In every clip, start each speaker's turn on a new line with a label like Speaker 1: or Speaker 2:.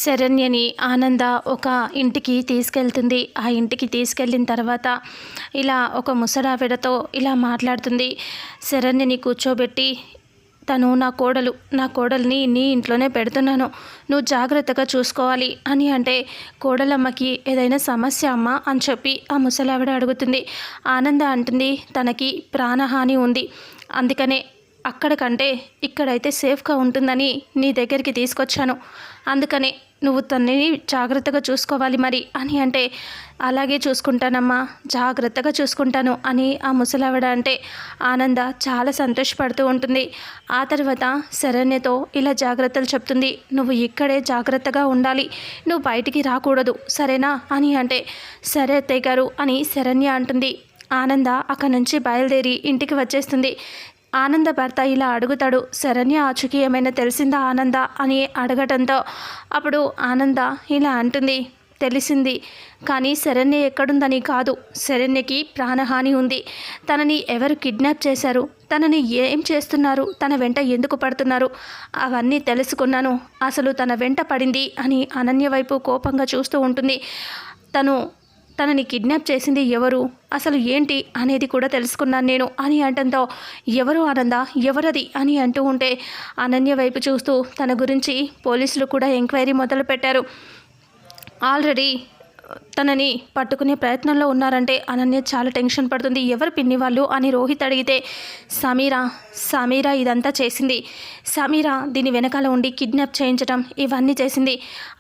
Speaker 1: శరణ్యని ఆనంద ఒక ఇంటికి తీసుకెళ్తుంది. ఆ ఇంటికి తీసుకెళ్ళిన తర్వాత ఇలా ఒక ముసలావిడతో ఇలా మాట్లాడుతుంది. శరణ్యని కూర్చోబెట్టి, తను నా కోడల్ని నీ ఇంట్లోనే పెడుతున్నాను, నువ్వు జాగ్రత్తగా చూసుకోవాలి అని అంటే, కోడలమ్మకి ఏదైనా సమస్య అమ్మా అని చెప్పి ఆ ముసలావిడ అడుగుతుంది. ఆనంద అంటుంది, తనకి ప్రాణహాని ఉంది, అందుకనే అక్కడికంటే ఇక్కడైతే సేఫ్గా ఉంటుందని నీ దగ్గరికి తీసుకొచ్చాను, అందుకనే నువ్వు తనని జాగ్రత్తగా చూసుకోవాలి మరి అని అంటే, అలాగే చూసుకుంటానమ్మా, జాగ్రత్తగా చూసుకుంటాను అని ఆ ముసలావిడ అంటే ఆనంద చాలా సంతోషపడుతూ ఉంటుంది. ఆ తర్వాత శరణ్యతో ఇలా జాగ్రత్తలు చెప్తుంది. నువ్వు ఇక్కడే జాగ్రత్తగా ఉండాలి, నువ్వు బయటికి రాకూడదు, సరేనా అని అంటే, సరే అత్తయ్య గారు అని శరణ్య అంటుంది. ఆనంద అక్కడి నుంచి బయలుదేరి ఇంటికి వచ్చేస్తుంది. ఆనంద భర్త ఇలా అడుగుతాడు, శరణ్య ఆచూకీ ఏమైనా తెలిసిందా ఆనంద అని అడగటంతో అప్పుడు ఆనంద ఇలా అంటుంది, తెలిసింది, కానీ శరణ్య ఎక్కడుందని కాదు, శరణ్యకి ప్రాణహాని ఉంది, తనని ఎవరు కిడ్నాప్ చేశారు, తనని ఏం చేస్తున్నారు, తన వెంట ఎందుకు పడుతున్నారు, అవన్నీ తెలుసుకున్నాను, అసలు తన వెంట పడింది అని అనన్య వైపు కోపంగా చూస్తూ ఉంటుంది. తనని కిడ్నాప్ చేసింది ఎవరు, అసలు ఏంటి అనేది కూడా తెలుసుకున్నాను నేను అని అంటంతో, ఎవరు ఆనంద, ఎవరది అని అంటూ ఉంటే అనన్య వైపు చూస్తూ తన గురించి పోలీసులు కూడా ఎంక్వైరీ మొదలుపెట్టారు. ఆల్రెడీ తనని పట్టుకునే ప్రయత్నంలో ఉన్నారంటే అనన్య చాలా టెన్షన్ పడుతుంది. ఎవరు పిన్ని వాళ్ళు అని రోహిత్ అడిగితే, సమీరా ఇదంతా చేసింది, సమీరా దీని వెనకాల ఉండి కిడ్నాప్ చేయించడం ఇవన్నీ చేసింది,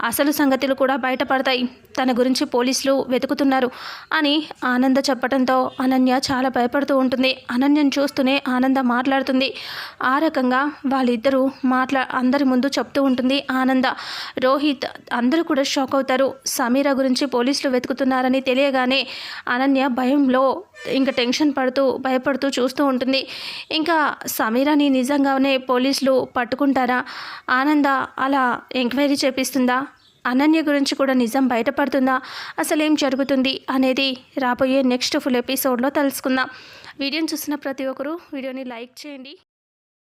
Speaker 1: అసలు సంగతులు కూడా బయటపడతాయి, తన గురించి పోలీసులు వెతుకుతున్నారు అని ఆనంద చెప్పడంతో అనన్య చాలా భయపడుతూ ఉంటుంది. అనన్యను చూస్తూనే ఆనంద మాట్లాడుతుంది. ఆ రకంగా వాళ్ళిద్దరూ అందరి ముందు చెప్తూ ఉంటుంది ఆనంద. రోహిత్ అందరూ కూడా షాక్ అవుతారు. సమీరా గురించి పోలీసులు వెతుకుతున్నారని తెలియగానే అనన్య భయంలో ఇంకా టెన్షన్ పడుతూ భయపడుతూ చూస్తూ ఉంటుంది. ఇంకా సమీరాని నిజంగానే పోలీసులు పట్టుకుంటారా, ఆనంద అలా ఎంక్వైరీ చేపిస్తుందా, అనన్య గురించి కూడా నిజం బయటపడుతుందా, అసలేం జరుగుతుంది అనేది రాబోయే నెక్స్ట్ ఫుల్ ఎపిసోడ్లో తెలుసుకుందాం. వీడియోని చూసిన ప్రతి ఒక్కరూ వీడియోని లైక్ చేయండి.